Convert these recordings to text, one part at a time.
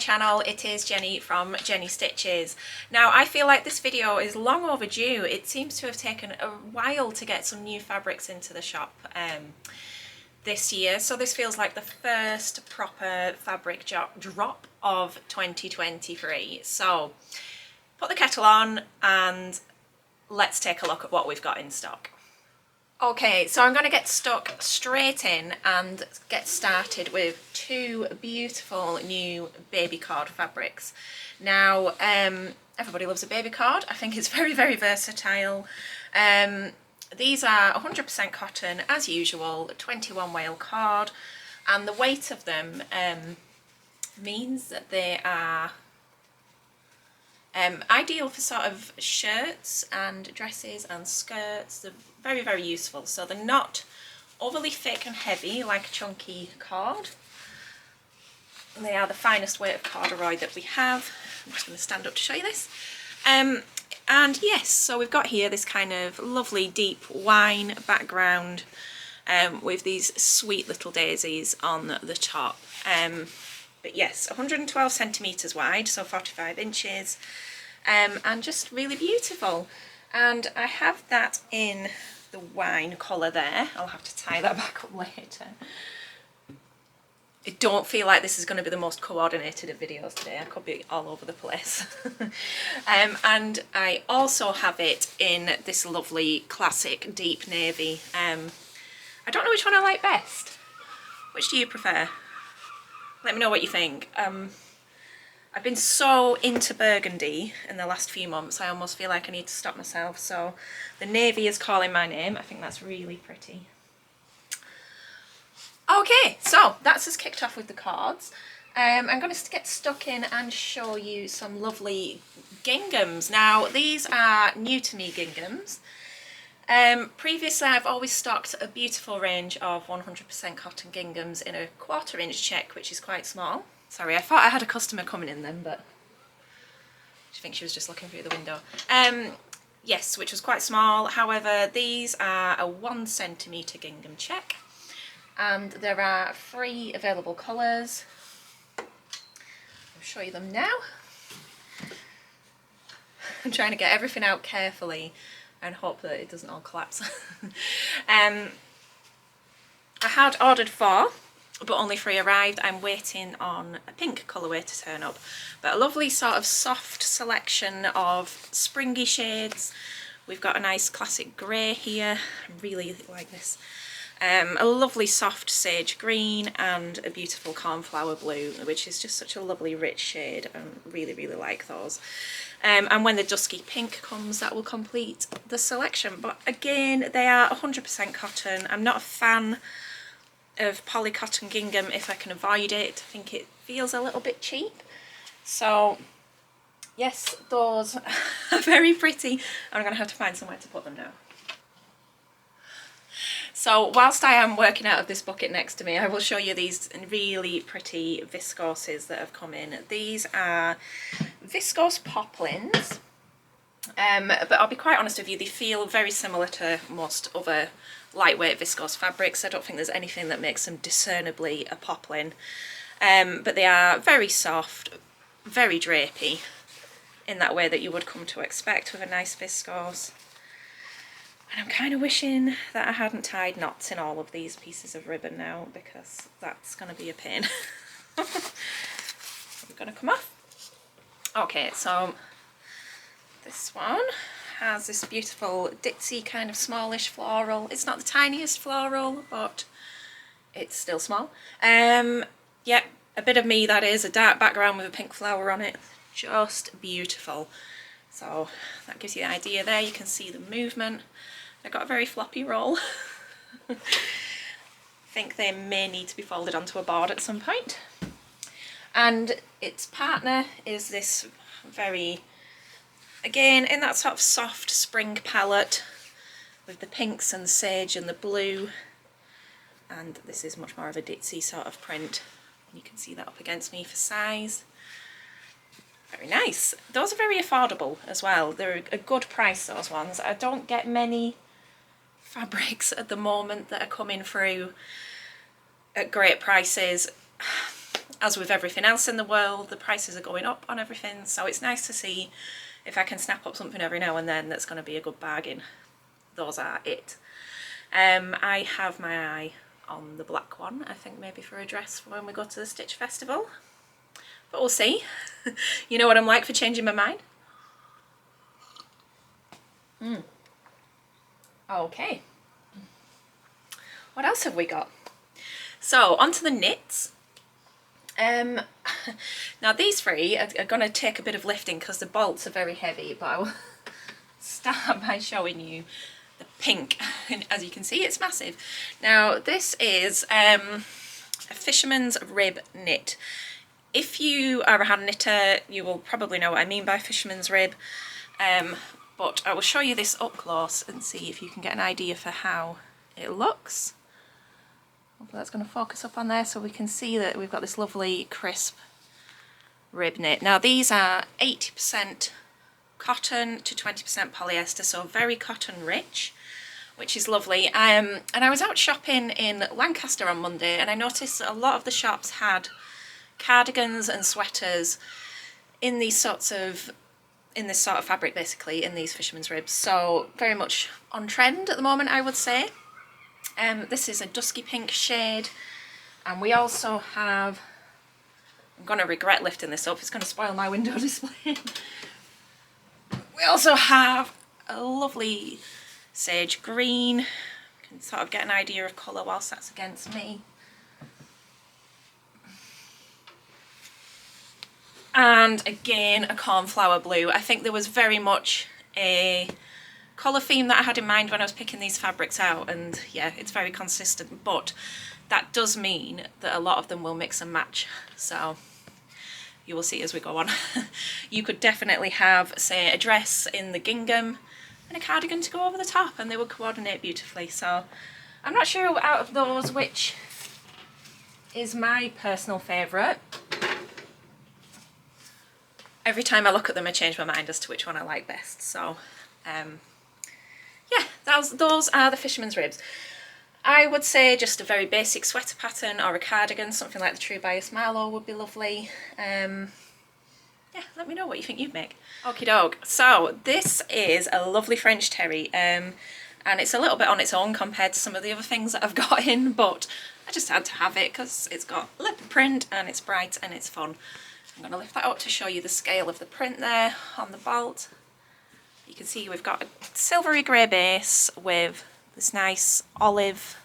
channel. It is Jenny from Jenny Stitches. Now I feel like this video is long overdue. It seems to have taken a while to get some new fabrics into the shop this year, so this feels like the first proper fabric drop of 2023. So put the kettle on and let's take a look at what we've got in stock. Okay, so I'm going to get stuck straight in and get started with two beautiful new Babycord fabrics. Now, everybody loves a Babycord. I think it's very, very versatile. These are 100% cotton, as usual, 21 wale cord, and the weight of them means that they are ideal for sort of shirts and dresses and skirts. They're very, very useful. So they're not overly thick and heavy like a chunky cord. They are the finest weight of corduroy that we have. I'm just going to stand up to show you this. And yes, so we've got here this kind of lovely deep wine background with these sweet little daisies on the top. But yes, 112 centimetres wide, so 45 inches, and just really beautiful. And I have that in the wine colour there. I'll have to tie that back up later. I don't feel like this is going to be the most coordinated of videos today. I could be all over the place. And I also have it in this lovely classic deep navy. I don't know which one I like best. Which do you prefer? Let me know what you think. I've been so into burgundy in the last few months, I almost feel like I need to stop myself. So the navy is calling my name. I think that's really pretty. Okay, so that's us kicked off with the cords. I'm going to get stuck in and show you some lovely ginghams. Now, these are new to me ginghams. Previously I've always stocked a beautiful range of 100% cotton ginghams in a 1/4 inch check, which is quite small. Sorry, I thought I had a customer coming in then, but I think she was just looking through the window. Yes, which was quite small. However, these are a 1 centimetre gingham check, and there are 3 available colours. I'll show you them now. I'm trying to get everything out carefully and hope that it doesn't all collapse. I had ordered 4, but only 3 arrived. I'm waiting on a pink colourway to turn up. But a lovely sort of soft selection of springy shades. We've got a nice classic grey here. I really like this. A lovely soft sage green and a beautiful cornflower blue, which is just such a lovely rich shade. I really, really like those. And when the dusky pink comes, that will complete the selection. But again, they are 100% cotton. I'm not a fan of polycotton gingham if I can avoid it. I think it feels a little bit cheap. So yes, those are very pretty. I'm going to have to find somewhere to put them now. So whilst I am working out of this bucket next to me, I will show you these really pretty viscoses that have come in. These are Viscose poplins, but I'll be quite honest with you, they feel very similar to most other lightweight viscose fabrics. I don't think there's anything that makes them discernibly a poplin, but they are very soft, very drapey in that way that you would come to expect with a nice viscose. And I'm kind of wishing that I hadn't tied knots in all of these pieces of ribbon now, because that's going to be a pain. We're going to come off. Okay, so this one has this beautiful ditzy kind of smallish floral. It's not the tiniest floral, but it's still small. Yeah, a bit of me that is, a dark background with a pink flower on it. Just beautiful. So that gives you the idea there. You can see the movement. They've got a very floppy roll. I think they may need to be folded onto a board at some point. And its partner is this very, again, in that sort of soft spring palette with the pinks and the sage and the blue. And this is much more of a ditzy sort of print. You can see that up against me for size. Very nice. Those are very affordable as well. They're a good price, those ones. I don't get many fabrics at the moment that are coming through at great prices. as with everything else in the world, the prices are going up on everything, so it's nice to see if I can snap up something every now and then that's going to be a good bargain. Those are it. I have my eye on the black one, I think maybe for a dress for when we go to the Stitch Festival, but we'll see. You know what I'm like for changing my mind. Okay, what else have we got? So onto the knits. Now these three are going to take a bit of lifting because the bolts are very heavy, but I will start by showing you the pink, and as you can see it's massive. Now this is a Fisherman's rib knit. If you are a hand knitter you will probably know what I mean by Fisherman's rib, but I will show you this up close and see if you can get an idea for how it looks. Hopefully that's going to focus up on there so we can see that we've got this lovely crisp rib knit. Now these are 80% cotton to 20% polyester, so very cotton rich, which is lovely. And I was out shopping in Lancaster on Monday and I noticed that a lot of the shops had cardigans and sweaters in these sorts of, in this sort of fabric basically, in these Fisherman's ribs, so very much on trend at the moment I would say. This is a dusky pink shade, and we also have, I'm going to regret lifting this up, it's going to spoil my window display. We also have a lovely sage green. You can sort of get an idea of colour whilst that's against me. And again a cornflower blue. I think there was very much a colour theme that I had in mind when I was picking these fabrics out, and yeah, it's very consistent, but that does mean that a lot of them will mix and match, so you will see as we go on. You could definitely have, say, a dress in the gingham and a cardigan to go over the top and they would coordinate beautifully. So I'm not sure out of those which is my personal favourite. Every time I look at them I change my mind as to which one I like best, so yeah, those are the Fisherman's ribs. I would say just a very basic sweater pattern or a cardigan, something like the True Bias Marlowe would be lovely. Yeah, let me know what you think you'd make. Okie doke, so this is a lovely French terry, and it's a little bit on its own compared to some of the other things that I've got in, but I just had to have it because it's got leopard print and it's bright and it's fun. I'm going to lift that up to show you the scale of the print there on the bolt. You can see we've got a silvery grey base with this nice olive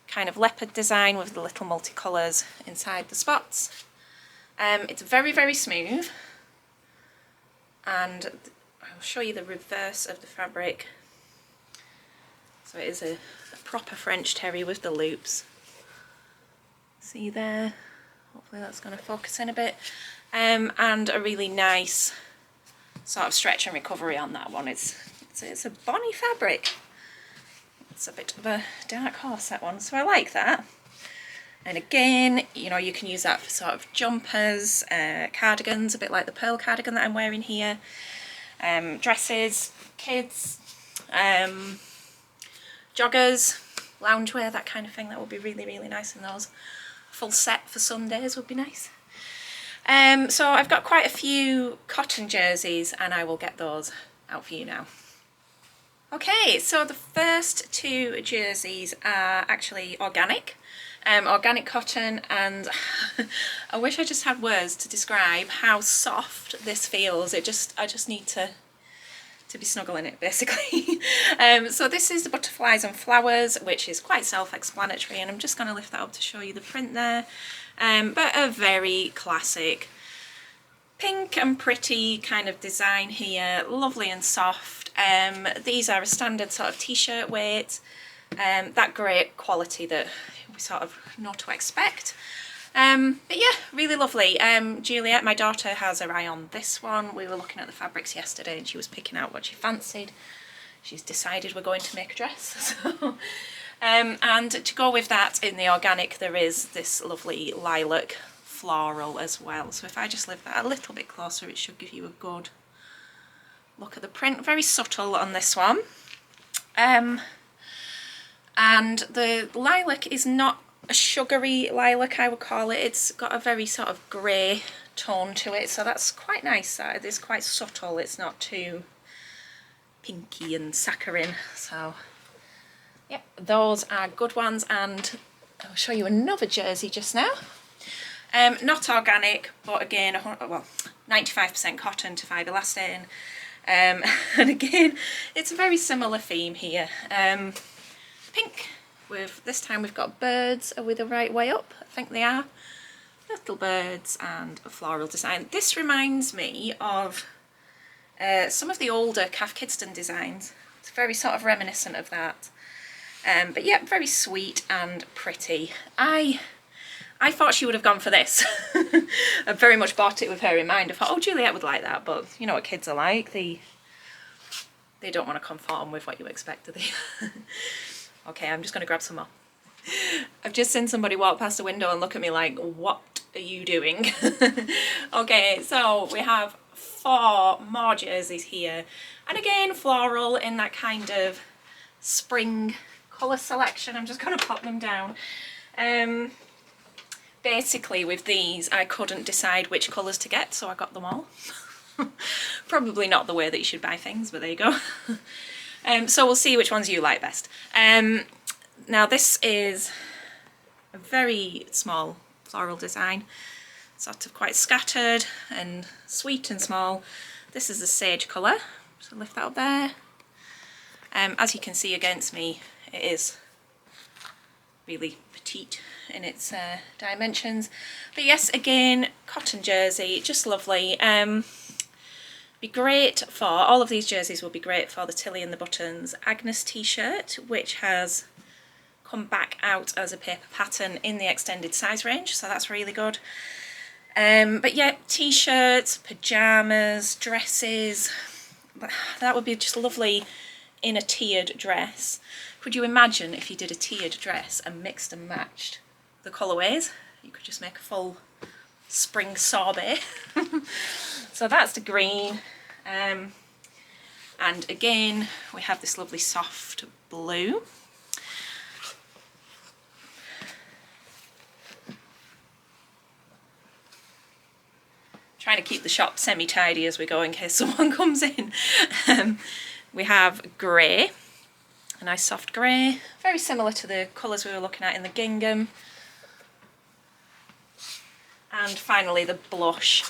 kind of leopard design with the little multicolours inside the spots. It's very, very smooth, and I'll show you the reverse of the fabric. So it is a proper French terry with the loops. See there? Hopefully that's going to focus in a bit. And a really nice sort of stretch and recovery on that one. It's a bonny fabric. It's a bit of a dark horse, that one, so I like that. And again, you know, you can use that for sort of jumpers, cardigans, a bit like the pearl cardigan that I'm wearing here, dresses, kids, joggers, loungewear, that kind of thing. That would be really, really nice in those. Full set for Sundays would be nice. So I've got quite a few cotton jerseys and I will get those out for you now. Okay, so the first two jerseys are actually organic, organic cotton, and I wish I just had words to describe how soft this feels. I just need to be snuggling it basically. So this is the Butterflies and Flowers, which is quite self-explanatory, and I'm just going to lift that up to show you the print there. But a very classic pink and pretty kind of design here, lovely and soft. These are a standard sort of t-shirt weight, that great quality that we sort of know to expect. But yeah, really lovely. Juliet, my daughter, has her eye on this one. We were looking at the fabrics yesterday and she was picking out what she fancied. She's decided we're going to make a dress. So, and to go with that in the organic, there is this lovely lilac floral as well. So if I just lift that a little bit closer, it should give you a good look at the print. Very subtle on this one. And the lilac is not a sugary lilac, I would call it. It's got a very sort of grey tone to it, so that's quite nice. That it's quite subtle, it's not too pinky and saccharine. So yeah, those are good ones, and I'll show you another jersey just now. Not organic, but again, well, 95% cotton to 5 elastane. And again, it's a very similar theme here. Pink, with this time we've got birds. Are we the right way up? I think they are. Little birds and a floral design. This reminds me of some of the older Cath Kidston designs. It's very sort of reminiscent of that. But yeah, very sweet and pretty. I thought she would have gone for this. I very much bought it with her in mind. I thought, oh, Juliet would like that, but you know what kids are like. They don't want to conform with what you expect, do they? Okay, I'm just going to grab some more. I've just seen somebody walk past the window and look at me like, what are you doing? Okay, so we have 4 more jerseys here. And again, floral in that kind of spring colour selection. I'm just going to pop them down. Basically with these I couldn't decide which colours to get, so I got them all. Probably not the way that you should buy things, but there you go. So we'll see which ones you like best. Now this is a very small floral design, sort of quite scattered and sweet and small. This is a sage colour, so lift that up there. As you can see against me, it is really petite in its dimensions, but yes, again, cotton jersey, just lovely. Be great for, all of these jerseys will be great for the Tilly and the Buttons Agnes t-shirt, which has come back out as a paper pattern in the extended size range, so that's really good. But yeah, t-shirts, pyjamas, dresses, that would be just lovely in a tiered dress. Could you imagine if you did a tiered dress and mixed and matched the colourways? You could just make a full spring sorbet. So that's the green. And again, we have this lovely soft blue. Trying to keep the shop semi-tidy as we go in case someone comes in. We have grey. A nice soft grey, very similar to the colours we were looking at in the gingham. And finally the blush.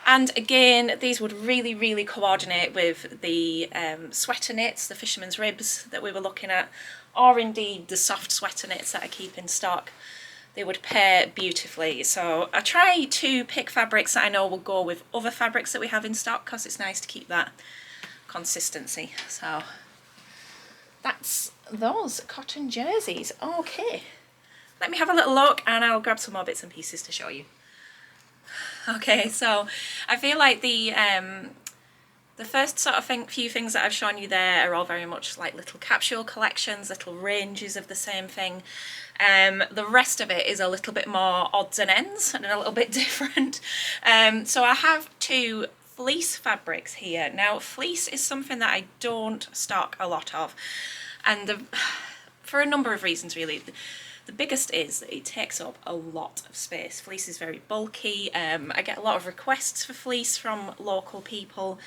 And again, these would really, really coordinate with the sweater knits, the Fisherman's ribs that we were looking at, or indeed the soft sweater knits that I keep in stock. They would pair beautifully. So I try to pick fabrics that I know will go with other fabrics that we have in stock, because it's nice to keep that consistency. So that's those cotton jerseys. Okay, let me have a little look and I'll grab some more bits and pieces to show you. Okay, so I feel like the first sort of few things that I've shown you there are all very much like little capsule collections, little ranges of the same thing. The rest of it is a little bit more odds and ends and a little bit different. So I have 2 fleece fabrics here. Now fleece is something that I don't stock a lot of, and for a number of reasons really. The biggest is that it takes up a lot of space. Fleece is very bulky. I get a lot of requests for fleece from local people,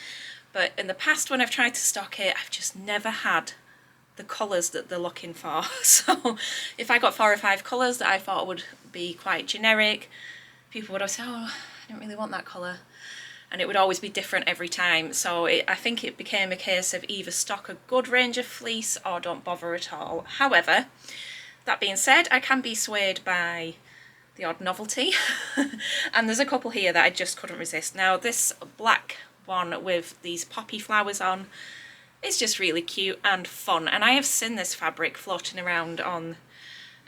but in the past when I've tried to stock it, I've just never had the colours that they're looking for. So if I got 4 or 5 colours that I thought would be quite generic, people would always say, oh, I don't really want that colour. And it would always be different every time. So I think it became a case of either stock a good range of fleece or don't bother at all. However, that being said, I can be swayed by the odd novelty. And there's a couple here that I just couldn't resist. Now this black one with these poppy flowers on is just really cute and fun. And I have seen this fabric floating around on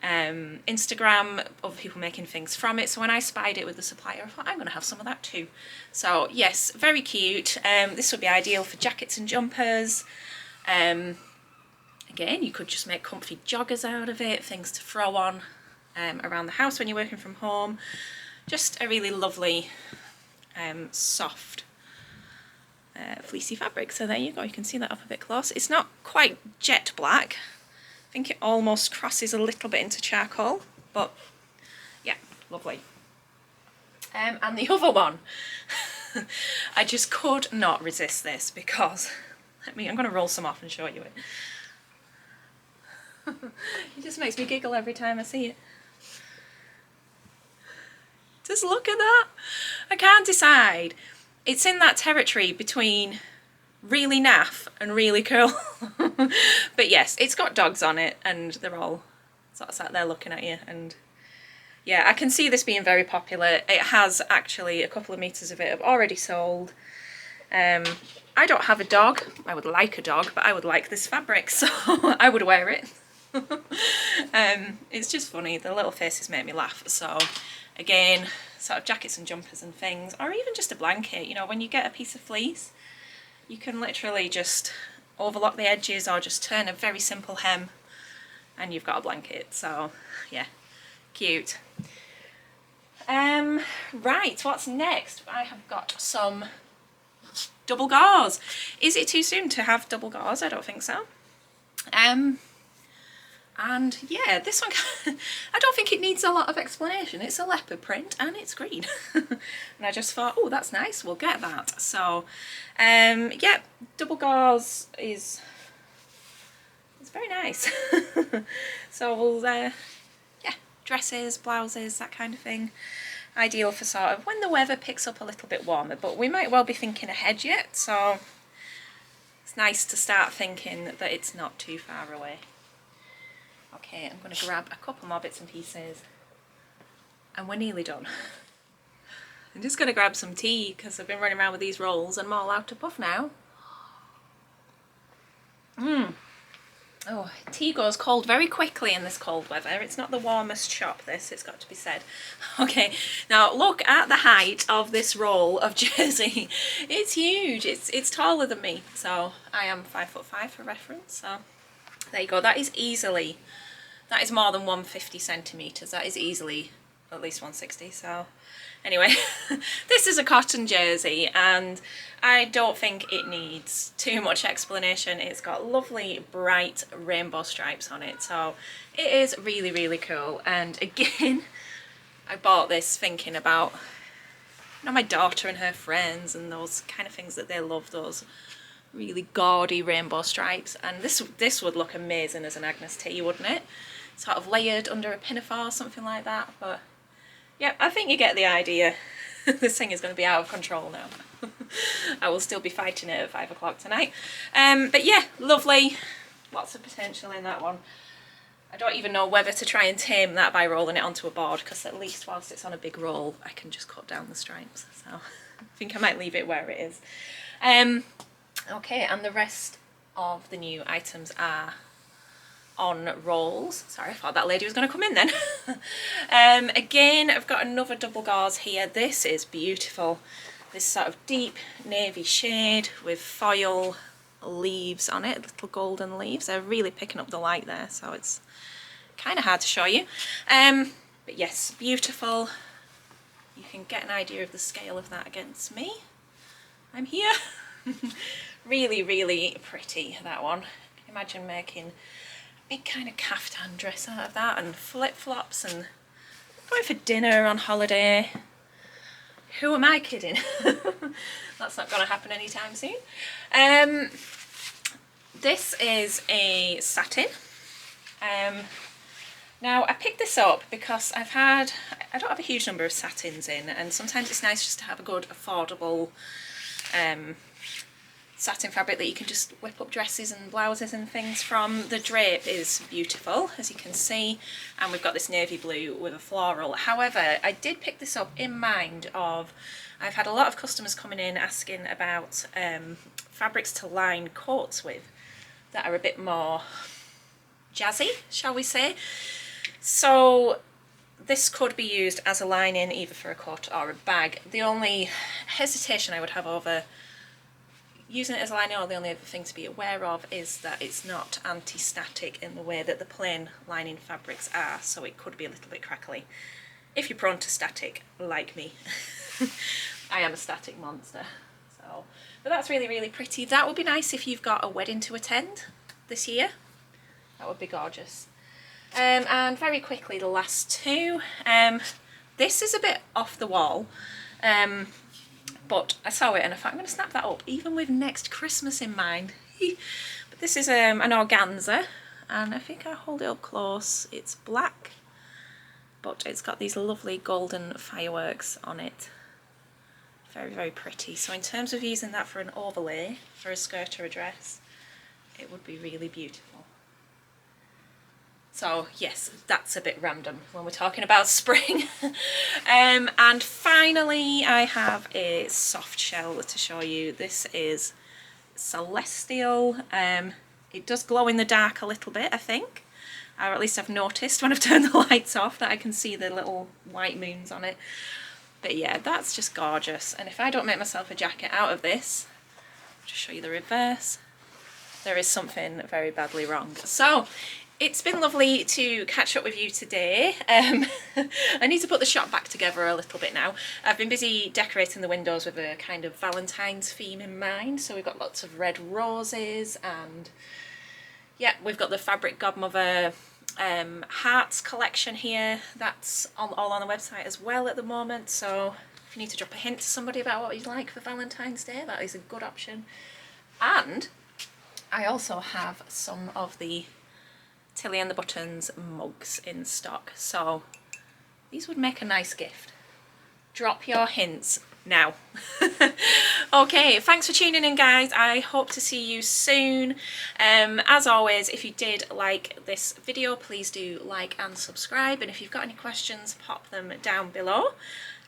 Instagram, of people making things from it. So when I spied it with the supplier, I thought I'm going to have some of that too. So yes, very cute. This would be ideal for jackets and jumpers. Again, you could just make comfy joggers out of it, things to throw on around the house when you're working from home. Just a really lovely, soft, fleecy fabric. So there you go, you can see that up a bit close. It's not quite jet black. I think it almost crosses a little bit into charcoal. but yeah, lovely. And the other one, I just could not resist this because, I'm going to roll some off and show you it. It just makes me giggle every time I see it. Just look at that. I can't decide. It's in that territory between really naff and really cool. But yes, it's got dogs on it and they're all sort of sat there looking at you, and yeah, I can see this being very popular. It has actually a couple of meters of it have already sold. I don't have a dog. I would like a dog, but I would like this fabric, so I would wear it. It's just funny. The little faces make me laugh. So again, sort of jackets and jumpers and things, or even just a blanket. You know, when you get a piece of fleece, you can literally just overlock the edges or just turn a very simple hem and you've got a blanket. So yeah, cute. Right, what's next? I have got some double gauze. Is it too soon to have double gauze? I don't think so. And yeah, this one, I don't think it needs a lot of explanation. It's a leopard print and it's green. And I just thought, oh, that's nice, we'll get that. So, yeah, double gauze is, it's very nice. So we'll, yeah, dresses, blouses, that kind of thing. Ideal for sort of when the weather picks up a little bit warmer, but we might well be thinking ahead yet. So it's nice to start thinking that it's not too far away. Okay, I'm going to grab a couple more bits and pieces and we're nearly done. I'm just going to grab some tea because I've been running around with these rolls and I'm all out of puff now. Oh, tea goes cold very quickly in this cold weather. It's not the warmest shop, this, it's got to be said. Okay, now look at the height of this roll of jersey. It's huge, it's taller than me. So I am 5'5" for reference, so there you go. That is easily, that is more than 150 centimetres. That is easily at least 160. So anyway, this is a cotton jersey and I don't think it needs too much explanation. It's got lovely bright rainbow stripes on it. So it is really, really cool. And again, I bought this thinking about, you know, my daughter and her friends and those kind of things that they love, those really gaudy rainbow stripes, and this would look amazing as an Agnes tee, wouldn't it? Sort of layered under a pinafore, something like that. But yeah, I think you get the idea. This thing is going to be out of control now. I will still be fighting it at 5 o'clock tonight. But yeah, lovely. Lots of potential in that one. I don't even know whether to try and tame that by rolling it onto a board, because at least whilst it's on a big roll I can just cut down the stripes. So I think I might leave it where it is. Okay, and the rest of the new items are on rolls. Sorry, I thought that lady was going to come in then. Again, I've got another double gauze here. This is beautiful. This sort of deep navy shade with foil leaves on it, little golden leaves. They're really picking up the light there, so it's kind of hard to show you. But yes, beautiful. You can get an idea of the scale of that against me. I'm here. Really, really pretty, that one. Can you imagine making a big kind of caftan dress out of that and flip-flops and going for dinner on holiday? Who am I kidding? That's not going to happen anytime soon. This is a satin. Now I picked this up because I don't have a huge number of satins in, and sometimes it's nice just to have a good affordable satin fabric that you can just whip up dresses and blouses and things from. The drape is beautiful, as you can see, and we've got this navy blue with a floral. However, I did pick this up in mind of, I've had a lot of customers coming in asking about fabrics to line coats with that are a bit more jazzy, shall we say. So this could be used as a lining either for a coat or a bag. The only hesitation I would have over using it as a lining, or the only other thing to be aware of, is that it's not anti-static in the way that the plain lining fabrics are, so it could be a little bit crackly if you're prone to static like me. I am a static monster. So, but that's really, really pretty. That would be nice if you've got a wedding to attend this year. That would be gorgeous. And very quickly, the last two. This is a bit off the wall, but I saw it and I thought I'm going to snap that up, even with next Christmas in mind. But this is an organza, and I think I hold it up close. It's black, but it's got these lovely golden fireworks on it. Very, very pretty. So in terms of using that for an overlay, for a skirt or a dress, it would be really beautiful. So yes, that's a bit random when we're talking about spring. And finally, I have a soft shell to show you. This is Celestial. It does glow in the dark a little bit, I think. Or at least I've noticed when I've turned the lights off that I can see the little white moons on it. But yeah, that's just gorgeous. And if I don't make myself a jacket out of this, I'll just show you the reverse, there is something very badly wrong. So it's been lovely to catch up with you today. I need to put the shop back together a little bit now. I've been busy decorating the windows with a kind of Valentine's theme in mind. So we've got lots of red roses, and yeah, we've got the Fabric Godmother hearts collection here. That's all on the website as well at the moment. So if you need to drop a hint to somebody about what you'd like for Valentine's Day, that is a good option. And I also have some of the Tilly and the Buttons mugs in stock, so these would make a nice gift. Drop your hints now. Okay, thanks for tuning in, guys. I hope to see you soon. As always, if you did like this video, please do like and subscribe, and if you've got any questions, pop them down below,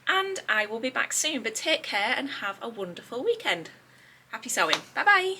and I will be back soon. But take care and have a wonderful weekend. Happy sewing. Bye bye.